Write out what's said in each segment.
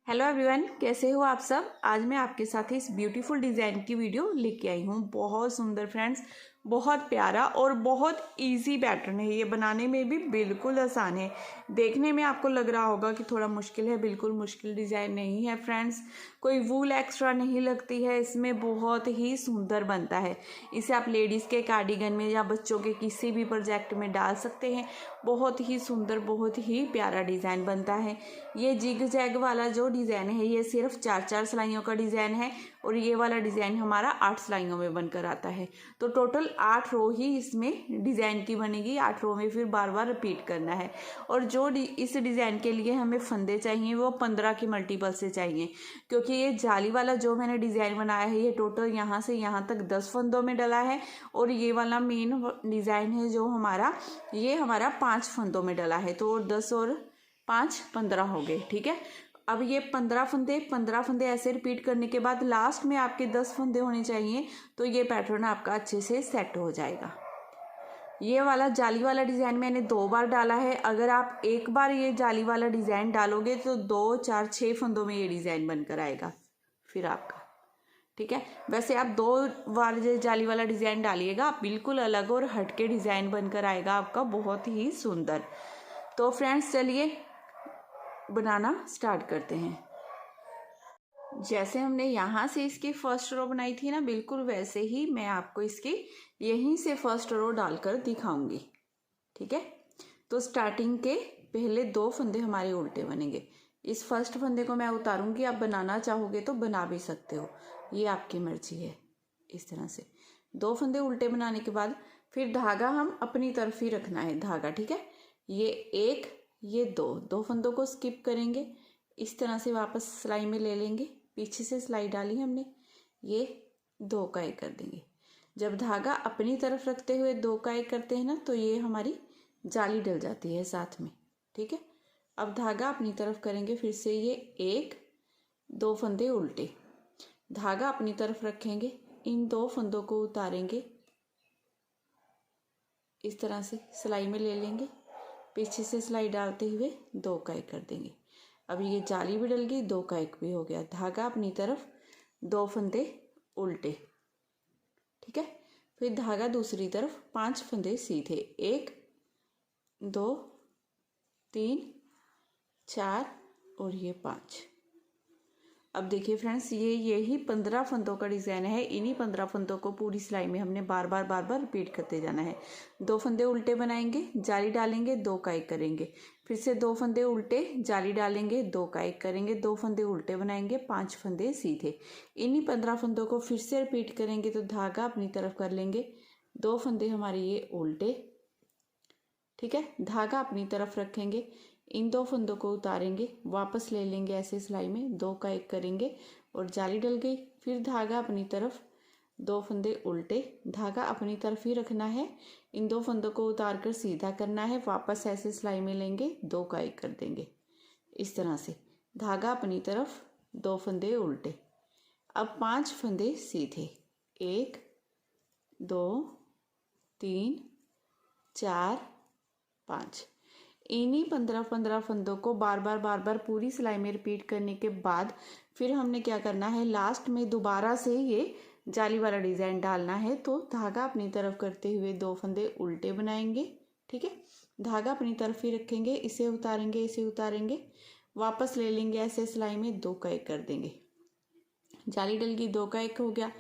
Hello everyone, कैसे हो आप सब। आज मैं आपके साथ इस ब्यूटीफुल डिज़ाइन की वीडियो लेके आई हूँ। बहुत सुंदर फ्रेंड्स, बहुत प्यारा और बहुत इजी पैटर्न है। ये बनाने में भी बिल्कुल आसान है। देखने में आपको लग रहा होगा कि थोड़ा मुश्किल है, बिल्कुल मुश्किल डिज़ाइन नहीं है फ्रेंड्स। कोई वूल एक्स्ट्रा नहीं लगती है इसमें, बहुत ही सुंदर बनता है। इसे आप लेडीज़ के कार्डिगन में या बच्चों के किसी भी प्रोजेक्ट में डाल सकते हैं। बहुत ही सुंदर, बहुत ही प्यारा डिज़ाइन बनता है। ये जिग जैग वाला जो डिज़ाइन है ये सिर्फ 4 सिलाइयों का डिज़ाइन है और ये वाला डिज़ाइन हमारा 8 सिलाइयों में बनकर आता है। तो टोटल 8 रो ही इसमें डिज़ाइन की बनेगी। 8 रो में फिर बार बार रिपीट करना है। और जो इस डिज़ाइन के लिए हमें फंदे चाहिए वो 15 के मल्टीपल से चाहिए, क्योंकि ये जाली वाला जो मैंने डिज़ाइन बनाया है ये टोटल यहाँ से यहाँ तक 10 फंदों में डला है। और ये वाला मेन डिज़ाइन है जो हमारा, ये हमारा 5 फंदों में डला है। तो 10 और 5 15 हो गए। ठीक है, अब ये 15 फंदे ऐसे रिपीट करने के बाद लास्ट में आपके 10 फंदे होने चाहिए। तो ये पैटर्न आपका अच्छे से सेट हो जाएगा। ये वाला जाली वाला डिज़ाइन मैंने 2 बार डाला है। अगर आप एक बार ये जाली वाला डिज़ाइन डालोगे तो 2 4 6 फंदों में ये डिज़ाइन बनकर आएगा फिर आपका। ठीक है, वैसे आप 2 बार ये जाली वाला डिज़ाइन डालिएगा, आप बिल्कुल अलग और हटके डिज़ाइन बनकर आएगा आपका, बहुत ही सुंदर। तो फ्रेंड्स चलिए बनाना स्टार्ट करते हैं। जैसे हमने यहाँ से इसकी फर्स्ट रो बनाई थी ना, बिल्कुल वैसे ही मैं आपको इसकी यहीं से फर्स्ट रो डालकर दिखाऊंगी। ठीक है, तो स्टार्टिंग के पहले 2 फंदे हमारे उल्टे बनेंगे। इस फर्स्ट फंदे को मैं उतारूंगी, आप बनाना चाहोगे तो बना भी सकते हो, ये आपकी मर्जी है। इस तरह से 2 फंदे उल्टे बनाने के बाद फिर धागा हम अपनी तरफ ही रखना है धागा। ठीक है, ये 1 ये 2 फंदों को स्किप करेंगे, इस तरह से वापस सिलाई में ले लेंगे। पीछे से सिलाई डाली हमने, ये 2 का 1 कर देंगे। जब धागा अपनी तरफ रखते हुए 2 का 1 करते हैं ना, तो ये हमारी जाली डल जाती है साथ में। ठीक है, अब धागा अपनी तरफ करेंगे, फिर से ये 1 2 फंदे उल्टे, धागा अपनी तरफ रखेंगे, इन 2 फंदों को उतारेंगे, इस तरह से सिलाई में ले लेंगे। पीछे से सिलाई डालते हुए 2 का 1 कर देंगे। अब ये जाली भी डल गई, 2 का 1 भी हो गया। धागा अपनी तरफ, 2 फंदे उल्टे। ठीक है, फिर धागा दूसरी तरफ, 5 फंदे सीधे, 1 2 3 4 और ये 5। अब देखिए फ्रेंड्स, ये यही 15 फंदों का डिज़ाइन है। इन्हीं 15 फंदों को पूरी सिलाई में हमने बार बार रिपीट करते जाना है। 2 फंदे उल्टे बनाएंगे, जाली डालेंगे, 2 का 1 करेंगे, फिर से 2 फंदे उल्टे, जाली डालेंगे, 2 का 1 करेंगे, 2 फंदे उल्टे बनाएंगे, 5 फंदे सीधे। इन्हीं 15 फंदों को फिर से रिपीट करेंगे। तो धागा अपनी तरफ कर लेंगे, 2 फंदे हमारे ये उल्टे। ठीक है, धागा अपनी तरफ रखेंगे, इन 2 फंदों को उतारेंगे, वापस ले लेंगे ऐसे सिलाई में, 2 का 1 करेंगे और जाली डल गई। फिर धागा अपनी तरफ, 2 फंदे उल्टे, धागा अपनी तरफ ही रखना है, इन 2 फंदों को उतार कर सीधा करना है, वापस ऐसे सिलाई में लेंगे, 2 का 1 कर देंगे। इस तरह से धागा अपनी तरफ, 2 फंदे उल्टे। अब 5 फंदे सीधे, 1 2 3 4 5। इन्हीं 15 फंदों को बार बार पूरी सिलाई में रिपीट करने के बाद फिर हमने क्या करना है, लास्ट में दोबारा से ये जाली वाला डिज़ाइन डालना है। तो धागा अपनी तरफ करते हुए 2 फंदे उल्टे बनाएंगे। ठीक है, धागा अपनी तरफ ही रखेंगे, इसे उतारेंगे, इसे उतारेंगे, वापस ले लेंगे ऐसे सिलाई में, 2 का 1 कर देंगे, जाली डल गई, 2 का 1 हो गया।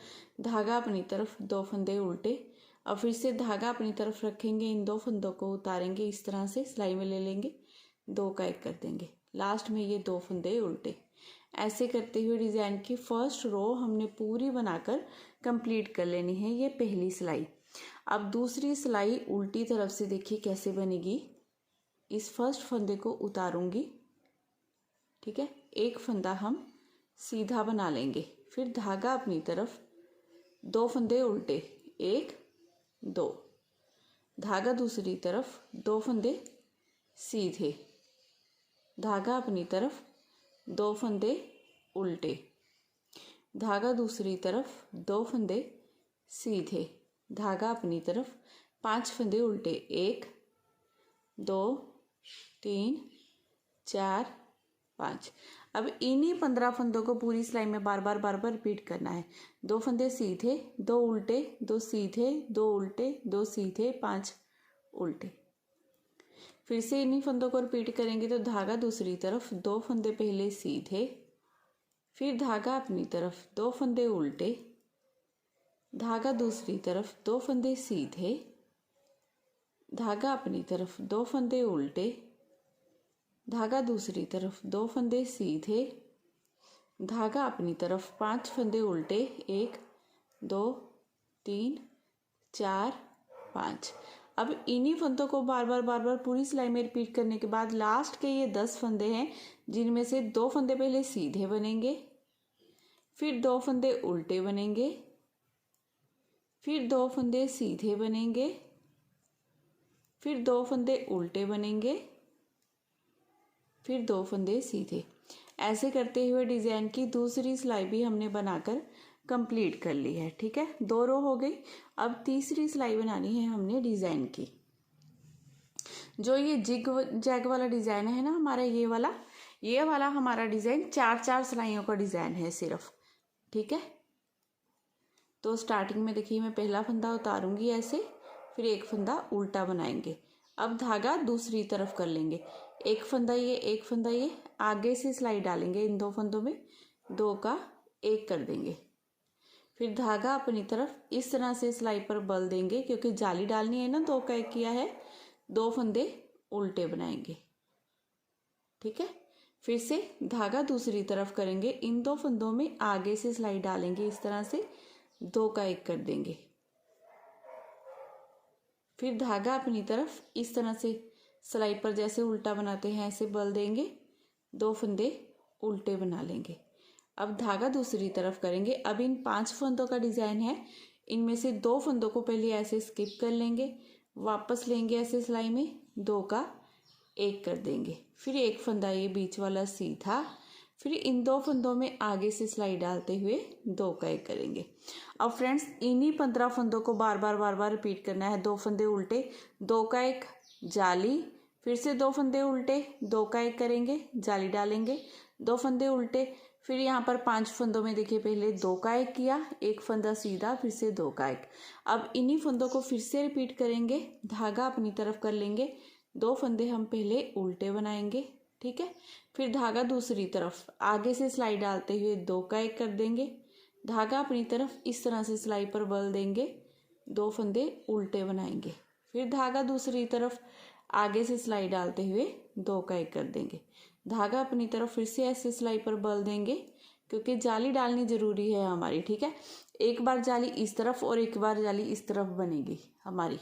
धागा अपनी तरफ, 2 फंदे उल्टे, अब फिर से धागा अपनी तरफ रखेंगे, इन 2 फंदों को उतारेंगे, इस तरह से सिलाई में ले लेंगे, 2 का 1 कर देंगे, लास्ट में ये 2 फंदे उल्टे। ऐसे करते हुए डिज़ाइन की फर्स्ट रो हमने पूरी बनाकर कंप्लीट कर लेनी है। ये पहली सिलाई। अब दूसरी सिलाई उल्टी तरफ से देखिए कैसे बनेगी। इस फर्स्ट फंदे को उतारूंगी। ठीक है, एक फंदा हम सीधा बना लेंगे, फिर धागा अपनी तरफ, 2 फंदे उल्टे, 1 2, धागा दूसरी तरफ, 2 फंदे सीधे, धागा अपनी तरफ, 2 फंदे उल्टे, धागा दूसरी तरफ, 2 फंदे सीधे, धागा अपनी तरफ, 5 फंदे उल्टे, 1 2 3 4 5। अब इन्हीं 15 फंदों को पूरी सिलाई में बार बार रिपीट करना है। 2 फंदे सीधे, 2 उल्टे, 2 सीधे, 2 उल्टे, 2 सीधे, 5 उल्टे। फिर से इन्हीं फंदों को रिपीट करेंगे तो धागा दूसरी तरफ, 2 फंदे पहले सीधे, फिर धागा अपनी तरफ, 2 फंदे उल्टे, धागा दूसरी तरफ, 2 फंदे सीधे, धागा अपनी तरफ, 2 फंदे उल्टे, धागा दूसरी तरफ, 2 फंदे सीधे, धागा अपनी तरफ, 5 फंदे उल्टे, 1 2 3 4 5। अब इन्हीं फंदों को बार बार पूरी सिलाई में रिपीट करने के बाद लास्ट के ये 10 फंदे हैं, जिनमें से 2 फंदे पहले सीधे बनेंगे, फिर 2 फंदे उल्टे बनेंगे, फिर 2 फंदे सीधे बनेंगे, फिर 2 फंदे उल्टे बनेंगे, फिर 2 फंदे सीधे। ऐसे करते हुए डिज़ाइन की दूसरी सिलाई भी हमने बनाकर कंप्लीट कर ली है। ठीक है, 2 रो हो गई। अब तीसरी सिलाई बनानी है हमने डिज़ाइन की। जो ये जिग जैग वाला डिज़ाइन है ना हमारा, ये वाला हमारा डिज़ाइन 4 सिलाइयों का डिज़ाइन है सिर्फ। ठीक है, तो स्टार्टिंग में देखिए मैं पहला फंदा उतारूंगी ऐसे, फिर एक फंदा उल्टा बनाएंगे। अब धागा दूसरी तरफ कर लेंगे, एक फंदा ये, एक फंदा ये, आगे से सिलाई डालेंगे इन 2 फंदों में, 2 का 1 कर देंगे। फिर धागा अपनी तरफ इस तरह से सिलाई पर बल देंगे, क्योंकि जाली डालनी है ना, 2 का 1 किया है, 2 फंदे उल्टे बनाएंगे। ठीक है, फिर से धागा दूसरी तरफ करेंगे, इन 2 फंदों में आगे से सिलाई डालेंगे इस तरह से, 2 का 1 कर देंगे। फिर धागा अपनी तरफ इस तरह से सिलाई पर जैसे उल्टा बनाते हैं ऐसे बल देंगे, 2 फंदे उल्टे बना लेंगे। अब धागा दूसरी तरफ करेंगे। अब इन 5 फंदों का डिज़ाइन है, इनमें से 2 फंदों को पहले ऐसे स्किप कर लेंगे, वापस लेंगे ऐसे सिलाई में, 2 का 1 कर देंगे, फिर एक फंदा ये बीच वाला सीधा, फिर इन 2 फंदों में आगे से सिलाई डालते हुए 2 का 1 करेंगे। अब फ्रेंड्स इन्हीं 15 फंदों को बार बार रिपीट करना है। 2 फंदे उल्टे, 2 का 1 जाली, फिर से 2 फंदे उल्टे, 2 का 1 करेंगे, जाली डालेंगे, 2 फंदे उल्टे, फिर यहाँ पर 5 फंदों में देखिए पहले 2 का 1 किया, एक फंदा सीधा, फिर से 2 का 1। अब इन्हीं फंदों को फिर से रिपीट करेंगे, धागा अपनी तरफ कर लेंगे, 2 फंदे हम पहले उल्टे बनाएंगे। ठीक है, फिर धागा दूसरी तरफ आगे से सिलाई डालते हुए 2 का 1 कर देंगे, धागा अपनी तरफ इस तरह से सिलाई पर बल देंगे, 2 फंदे उल्टे बनाएंगे, फिर धागा दूसरी तरफ आगे से सिलाई डालते हुए 2 का 1 कर देंगे, धागा अपनी तरफ फिर से ऐसे सिलाई पर बल देंगे, क्योंकि जाली डालनी ज़रूरी है हमारी। ठीक है, एक बार जाली इस तरफ और एक बार जाली इस तरफ बनेगी हमारी।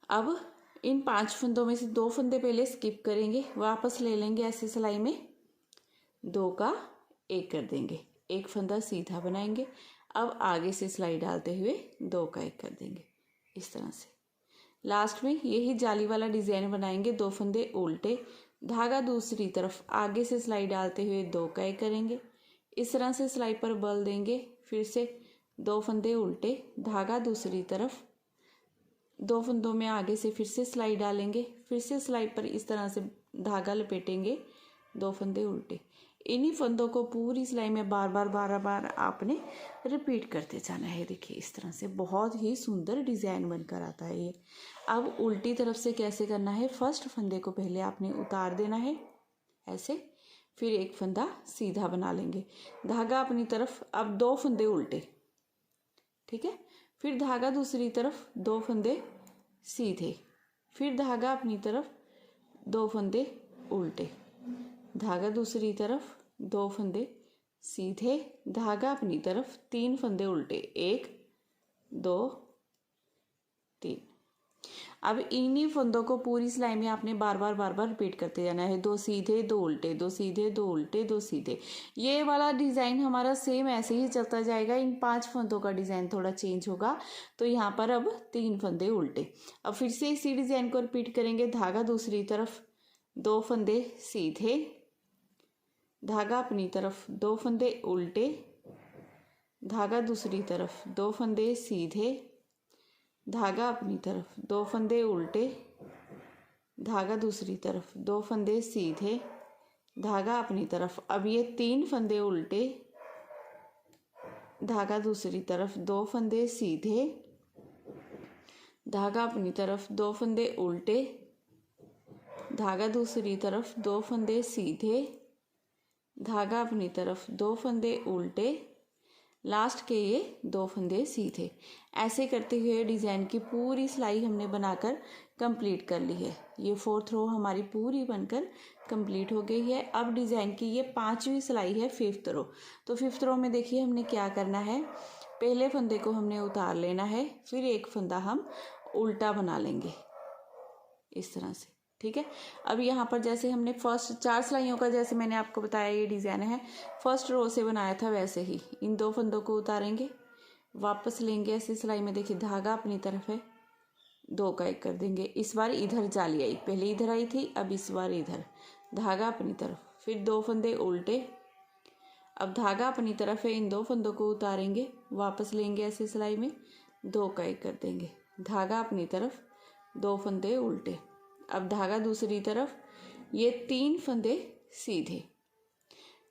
अब इन 5 फंदों में से 2 फंदे पहले स्किप करेंगे, वापस ले लेंगे ऐसे सिलाई में, 2 का 1 कर देंगे, एक फंदा सीधा बनाएंगे। अब आगे से सिलाई डालते हुए 2 का 1 कर देंगे इस तरह से। लास्ट में यही जाली वाला डिज़ाइन बनाएंगे, 2 फंदे उल्टे, धागा दूसरी तरफ आगे से सिलाई डालते हुए 2 का 1 करेंगे, इस तरह से सिलाई पर बल देंगे, फिर से 2 फंदे उल्टे, धागा दूसरी तरफ, 2 फंदों में आगे से फिर से सिलाई डालेंगे, फिर से सिलाई पर इस तरह से धागा लपेटेंगे, 2 फंदे उल्टे। इन्हीं फंदों को पूरी सिलाई में बार बार आपने रिपीट करते जाना है। देखिए इस तरह से बहुत ही सुंदर डिज़ाइन बनकर आता है ये। अब उल्टी तरफ से कैसे करना है, फर्स्ट फंदे को पहले आपने उतार देना है ऐसे, फिर एक फंदा सीधा बना लेंगे, धागा अपनी तरफ, अब 2 फंदे उल्टे। ठीक है, फिर धागा दूसरी तरफ, 2 फंदे सीधे, फिर धागा अपनी तरफ, 2 फंदे उल्टे, धागा दूसरी तरफ, 2 फंदे सीधे, धागा अपनी तरफ, 3 फंदे उल्टे, 1 2 3। अब इन्हीं फंदों को पूरी सिलाई में आपने बार बार रिपीट करते जाना है, 2 सीधे 2 उल्टे, 2 सीधे 2 उल्टे, 2 सीधे। ये वाला डिज़ाइन हमारा सेम ऐसे ही चलता जाएगा। इन 5 फंदों का डिज़ाइन थोड़ा चेंज होगा, तो यहाँ पर अब 3 फंदे उल्टे। अब फिर से इसी डिज़ाइन को रिपीट करेंगे, धागा दूसरी तरफ, 2 फंदे सीधे, धागा अपनी तरफ, 2 फंदे उल्टे, धागा दूसरी तरफ, 2 फंदे सीधे, धागा अपनी तरफ, 2 फंदे उल्टे, धागा दूसरी तरफ, 2 फंदे सीधे, धागा अपनी तरफ। अब ये 3 फंदे उल्टे, धागा दूसरी तरफ, 2 फंदे सीधे, धागा अपनी तरफ, 2 फंदे उल्टे, धागा दूसरी तरफ, 2 फंदे सीधे, धागा अपनी तरफ, 2 फंदे उल्टे, लास्ट के ये 2 फंदे सीधे। ऐसे करते हुए डिज़ाइन की पूरी सिलाई हमने बनाकर कंप्लीट कर ली है। ये 4th रो हमारी पूरी बनकर कंप्लीट हो गई है। अब डिज़ाइन की ये 5वीं सिलाई है 5th रो। तो 5th रो में देखिए हमने क्या करना है, पहले फंदे को हमने उतार लेना है, फिर एक फंदा हम उल्टा बना लेंगे इस तरह से, ठीक है। अब यहाँ पर जैसे हमने फर्स्ट 4 सिलाइयों का, जैसे मैंने आपको बताया ये डिज़ाइन है, फर्स्ट रो से बनाया था वैसे ही इन 2 फंदों को उतारेंगे, वापस लेंगे ऐसे सिलाई में। देखिए धागा अपनी तरफ है, 2 का 1 कर देंगे। इस बार इधर जाली आई, पहले इधर आई थी, अब इस बार इधर, धागा अपनी तरफ, फिर 2 फंदे उल्टे। अब धागा अपनी तरफ है, इन 2 फंदों को उतारेंगे, वापस लेंगे ऐसे सिलाई में, 2 का 1 कर देंगे, धागा अपनी तरफ, 2 फंदे उल्टे। अब धागा दूसरी तरफ, ये 3 फंदे सीधे,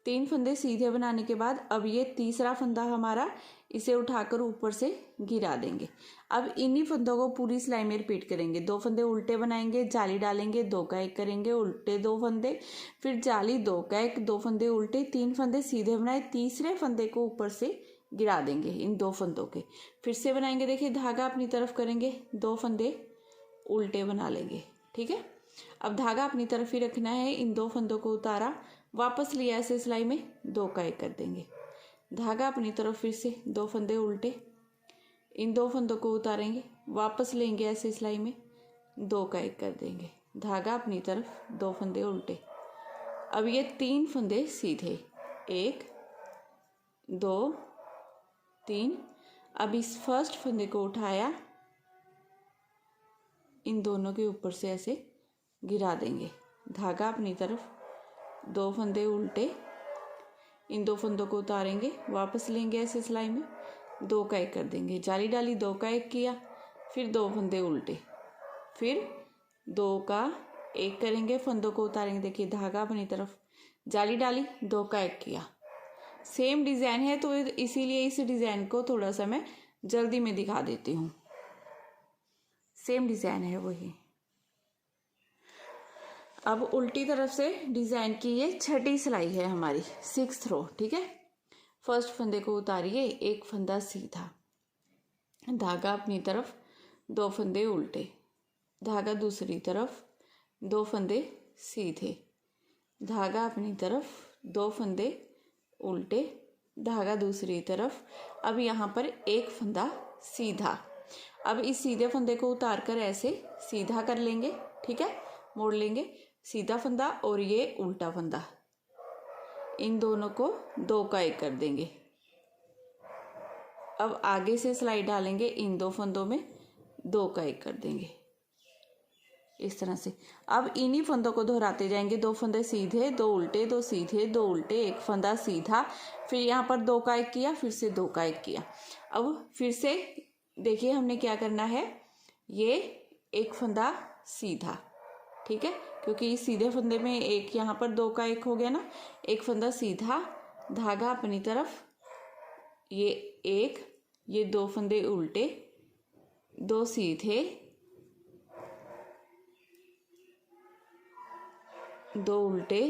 3 फंदे सीधे बनाने के बाद अब ये तीसरा फंदा हमारा, इसे उठाकर ऊपर से गिरा देंगे। अब इन्हीं फंदों को पूरी सिलाई में रिपीट करेंगे। 2 फंदे उल्टे बनाएंगे, जाली डालेंगे, 2 का 1 करेंगे, उल्टे 2 फंदे, फिर जाली, 2 का 1, 2 फंदे उल्टे, 3 फंदे सीधे बनाए, तीसरे फंदे को ऊपर से गिरा देंगे इन 2 फंदों के। फिर से बनाएंगे, देखिए धागा अपनी तरफ करेंगे, 2 फंदे उल्टे बना लेंगे, ठीक है। अब धागा अपनी तरफ ही रखना है, इन 2 फंदों को उतारा, वापस लिया ऐसे सिलाई में, 2 का 1 कर देंगे, धागा अपनी तरफ, फिर से 2 फंदे उल्टे, इन 2 फंदों को उतारेंगे, वापस लेंगे ऐसे सिलाई में, 2 का 1 कर देंगे, धागा अपनी तरफ, 2 फंदे उल्टे। अब ये 3 फंदे सीधे, 1 2 3। अब इस फर्स्ट फंदे को उठाया, इन दोनों के ऊपर से ऐसे गिरा देंगे, धागा अपनी तरफ, 2 फंदे उल्टे, इन 2 फंदों को उतारेंगे, वापस लेंगे ऐसे सिलाई में, 2 का 1 कर देंगे, जाली डाली, 2 का 1 किया, फिर 2 फंदे उल्टे, फिर 2 का 1 करेंगे, फंदों को उतारेंगे, देखिए धागा अपनी तरफ, जाली डाली, 2 का 1 किया। सेम डिज़ाइन है तो इसीलिए इस डिज़ाइन को थोड़ा सा मैं जल्दी में दिखा देती हूँ। सेम डिज़ाइन है वही। अब उल्टी तरफ से डिज़ाइन की ये 6ठी सिलाई है हमारी, 6th रो, ठीक है। फर्स्ट फंदे को उतारिए, एक फंदा सीधा, धागा अपनी तरफ, 2 फंदे उल्टे, धागा दूसरी तरफ, 2 फंदे सीधे, धागा अपनी तरफ, 2 फंदे उल्टे, धागा दूसरी तरफ। अब यहाँ पर एक फंदा सीधा। अब इस सीधे फंदे को उतार कर ऐसे सीधा कर लेंगे, ठीक है, मोड़ लेंगे, सीधा फंदा और ये उल्टा फंदा, इन दोनों को 2 का 1 कर देंगे। अब आगे से सिलाई डालेंगे, इन 2 फंदों में 2 का 1 कर देंगे इस तरह से। अब इन्हीं फंदों को दोहराते जाएंगे, 2 फंदे सीधे, 2 उल्टे, 2 सीधे, 2 उल्टे, एक फंदा सीधा, फिर यहाँ पर 2 का 1 किया, फिर से 2 का 1 किया। अब फिर से देखिए हमने क्या करना है, ये एक फंदा सीधा, ठीक है, क्योंकि इस सीधे फंदे में एक यहाँ पर 2 का 1 हो गया ना, एक फंदा सीधा, धागा अपनी तरफ, ये एक, ये 2 फंदे उल्टे, 2 सीधे, 2 उल्टे,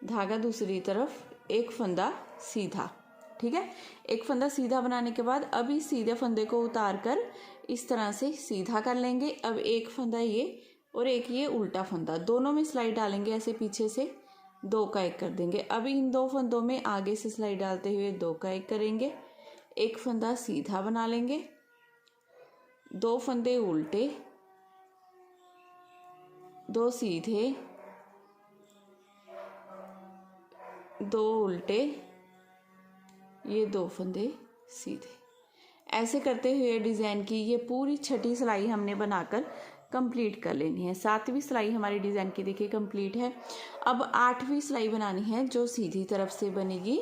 धागा दूसरी तरफ, एक फंदा सीधा, ठीक है। एक फंदा सीधा बनाने के बाद अब इस सीधे फंदे को उतार कर इस तरह से सीधा कर लेंगे। अब एक फंदा ये और एक ये उल्टा फंदा, दोनों में सिलाई डालेंगे ऐसे पीछे से, 2 का 1 कर देंगे। अब इन 2 फंदों में आगे से सिलाई डालते हुए 2 का 1 करेंगे, एक फंदा सीधा बना लेंगे, 2 फंदे उल्टे, 2 सीधे, 2 उल्टे, ये 2 फंदे सीधे। ऐसे करते हुए डिज़ाइन की ये पूरी 6ठी सिलाई हमने बनाकर कंप्लीट कर लेनी है। 7वीं सिलाई हमारी डिज़ाइन की देखिए कंप्लीट है। अब 8वीं सिलाई बनानी है जो सीधी तरफ से बनेगी।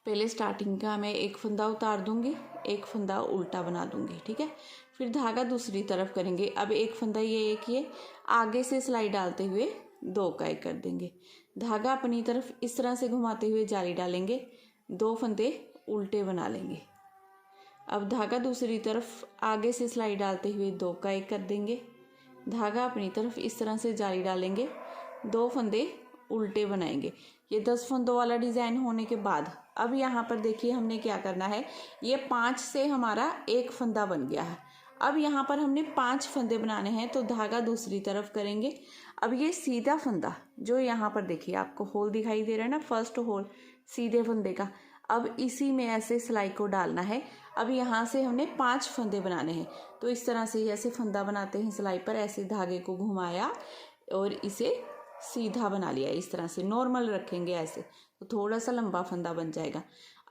पहले स्टार्टिंग का मैं एक फंदा उतार दूंगी, एक फंदा उल्टा बना दूंगी, ठीक है। फिर धागा दूसरी तरफ करेंगे। अब एक फंदा ये एक, ये आगे से सिलाई डालते हुए दो का एक कर देंगे। धागा अपनी तरफ इस तरह से घुमाते हुए जाली डालेंगे, 2 फंदे उल्टे बना लेंगे। अब धागा दूसरी तरफ आगे से सिलाई डालते हुए 2 का एक कर देंगे। धागा अपनी तरफ इस तरह से जाली डालेंगे, 2 फंदे उल्टे बनाएंगे। ये 10 फंदों वाला डिज़ाइन होने के बाद अब यहाँ पर देखिए हमने क्या करना है, ये 5 से हमारा एक फंदा बन गया है। अब यहाँ पर हमने 5 फंदे बनाने हैं, तो धागा दूसरी तरफ करेंगे। अब ये सीधा फंदा जो यहाँ पर देखिए आपको होल दिखाई दे रहा है ना, फर्स्ट होल सीधे फंदे का, अब इसी में ऐसे सिलाई को डालना है। अब यहाँ से हमने 5 फंदे बनाने हैं, तो इस तरह से ऐसे फंदा बनाते हैं सिलाई पर, ऐसे धागे को घुमाया और इसे सीधा बना लिया। इस तरह से नॉर्मल रखेंगे ऐसे, तो थोड़ा सा लंबा फंदा बन जाएगा।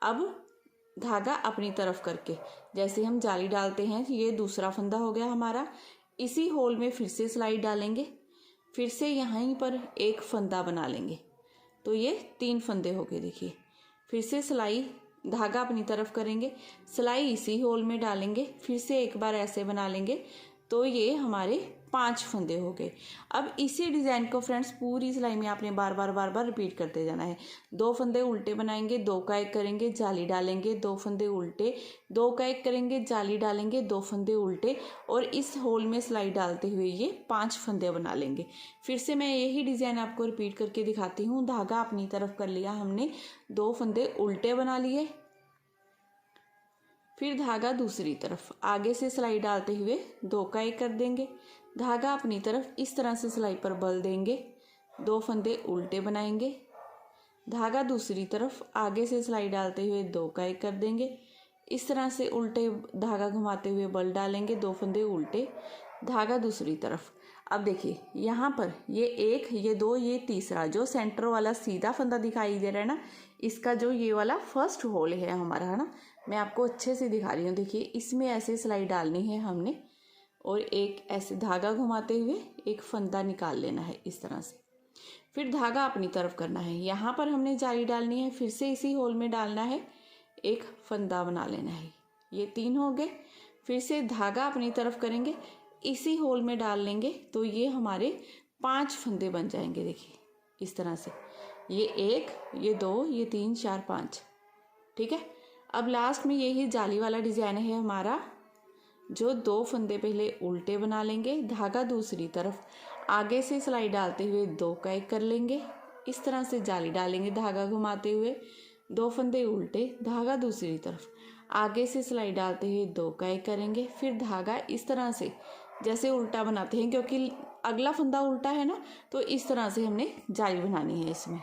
अब धागा अपनी तरफ करके जैसे हम जाली डालते हैं, ये दूसरा फंदा हो गया हमारा। इसी होल में फिर से सिलाई डालेंगे, फिर से यहीं पर एक फंदा बना लेंगे, तो ये 3 फंदे हो गए। देखिए फिर से सिलाई, धागा अपनी तरफ करेंगे, सिलाई इसी होल में डालेंगे, फिर से एक बार ऐसे बना लेंगे, तो ये हमारे 5 फंदे हो गए। अब इसी डिज़ाइन को फ्रेंड्स पूरी सिलाई में आपने बार बार रिपीट करते जाना है। 2 फंदे उल्टे बनाएंगे, 2 का एक करेंगे, जाली डालेंगे, 2 फंदे उल्टे, 2 का एक करेंगे, जाली डालेंगे, 2 फंदे उल्टे, और इस होल में सिलाई डालते हुए ये 5 फंदे बना लेंगे। फिर से मैं यही डिज़ाइन आपको रिपीट करके दिखाती हूँ। धागा अपनी तरफ कर लिया हमने, 2 फंदे उल्टे बना लिए, फिर धागा दूसरी तरफ आगे से सिलाई डालते हुए 2 का एक कर देंगे। धागा अपनी तरफ इस तरह से सिलाई पर बल देंगे, 2 फंदे उल्टे बनाएंगे। धागा दूसरी तरफ आगे से सिलाई डालते हुए 2 का एक कर देंगे। इस तरह से उल्टे धागा घुमाते हुए बल डालेंगे, 2 फंदे उल्टे, धागा दूसरी तरफ। अब देखिए यहाँ पर ये 1, ये 2, ये तीसरा जो सेंटर वाला सीधा फंदा दिखाई दे रहा है ना, इसका जो ये वाला फर्स्ट होल है हमारा, है ना, मैं आपको अच्छे से दिखा रही हूँ। देखिए इसमें ऐसे सिलाई डालनी है हमने, और एक ऐसे धागा घुमाते हुए एक फंदा निकाल लेना है इस तरह से। फिर धागा अपनी तरफ करना है, यहाँ पर हमने जाली डालनी है, फिर से इसी होल में डालना है, एक फंदा बना लेना है। ये 3 हो गए। फिर से धागा अपनी तरफ करेंगे, इसी होल में डाल लेंगे, तो ये हमारे 5 फंदे बन जाएंगे। देखिए इस तरह से, ये 1, ये 2, ये 3, 4, 5, ठीक है। अब लास्ट में यही जाली वाला डिज़ाइन है हमारा, जो 2 फंदे पहले उल्टे बना लेंगे, धागा दूसरी तरफ आगे से सिलाई डालते हुए 2 का एक कर लेंगे, इस तरह से जाली डालेंगे धागा घुमाते हुए, 2 फंदे उल्टे, धागा दूसरी तरफ आगे से सिलाई डालते हुए 2 का एक करेंगे। फिर धागा इस तरह से जैसे उल्टा बनाते हैं, क्योंकि अगला फंदा उल्टा है ना, तो इस तरह से हमने जाली बनानी है इसमें।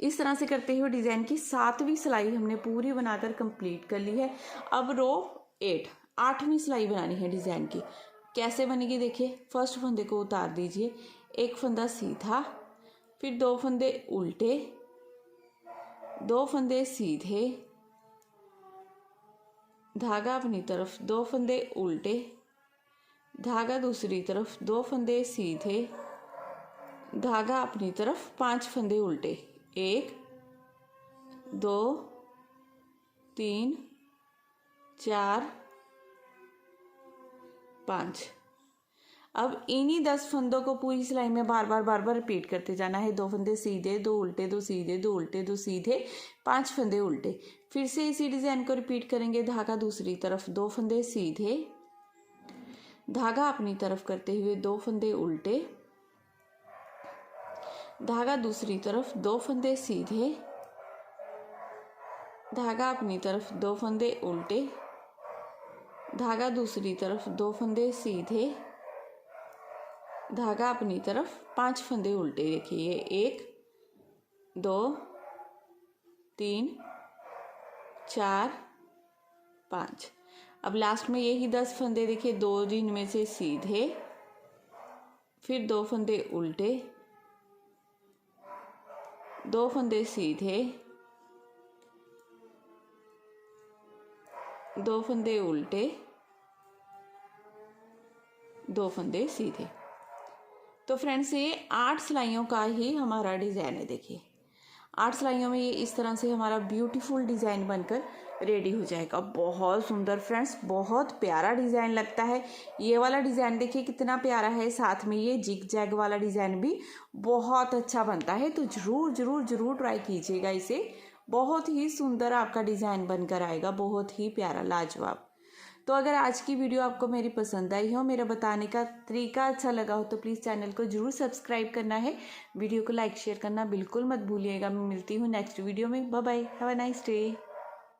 इस तरह से करते हुए डिज़ाइन की 7वीं सिलाई हमने पूरी बनाकर कंप्लीट कर ली है। अब रो 8वीं सिलाई बनानी है डिज़ाइन की। कैसे बनेगी देखिए, फर्स्ट फंदे को उतार दीजिए, एक फंदा सीधा, फिर 2 फंदे उल्टे, 2 फंदे सीधे, धागा अपनी तरफ, 2 फंदे उल्टे, धागा दूसरी तरफ, 2 फंदे सीधे, धागा अपनी तरफ, 5 फंदे उल्टे, 1, 2, 3, 4, 5। अब इन्हीं 10 फंदों को पूरी सिलाई में बार बार रिपीट करते जाना है। 2 फंदे सीधे, 2 उल्टे, 2 सीधे, 2 उल्टे, 2 सीधे, 5 फंदे उल्टे। फिर से इसी डिज़ाइन को रिपीट करेंगे। धागा दूसरी तरफ, 2 फंदे सीधे, धागा अपनी तरफ करते हुए 2 फंदे उल्टे, धागा दूसरी तरफ, 2 फंदे सीधे, धागा अपनी तरफ, 2 फंदे उल्टे, धागा दूसरी तरफ, 2 फंदे सीधे, धागा अपनी तरफ, 5 फंदे उल्टे। देखिए 1, 2, 3, 4, 5। अब लास्ट में यही 10 फंदे देखिए, 2 जिनमें से सीधे, फिर 2 फंदे उल्टे, 2 फंदे सीधे, 2 फंदे उल्टे, 2 फंदे सीधे। तो फ्रेंड्स ये 8 सिलाइयों का ही हमारा डिज़ाइन है। देखिए 8 सिलाइयों में ये इस तरह से हमारा ब्यूटीफुल डिज़ाइन बनकर रेडी हो जाएगा। बहुत सुंदर फ्रेंड्स, बहुत प्यारा डिज़ाइन लगता है। ये वाला डिज़ाइन देखिए कितना प्यारा है, साथ में ये जिग जैग वाला डिज़ाइन भी बहुत अच्छा बनता है। तो ज़रूर ज़रूर ज़रूर ट्राई कीजिएगा इसे, बहुत ही सुंदर आपका डिज़ाइन बनकर आएगा, बहुत ही प्यारा, लाजवाब। तो अगर आज की वीडियो आपको मेरी पसंद आई हो, मेरा बताने का तरीका अच्छा लगा हो, तो प्लीज़ चैनल को जरूर सब्सक्राइब करना है, वीडियो को लाइक शेयर करना बिल्कुल मत भूलिएगा। मैं मिलती हूँ नेक्स्ट वीडियो में। Bye bye, have a nice day.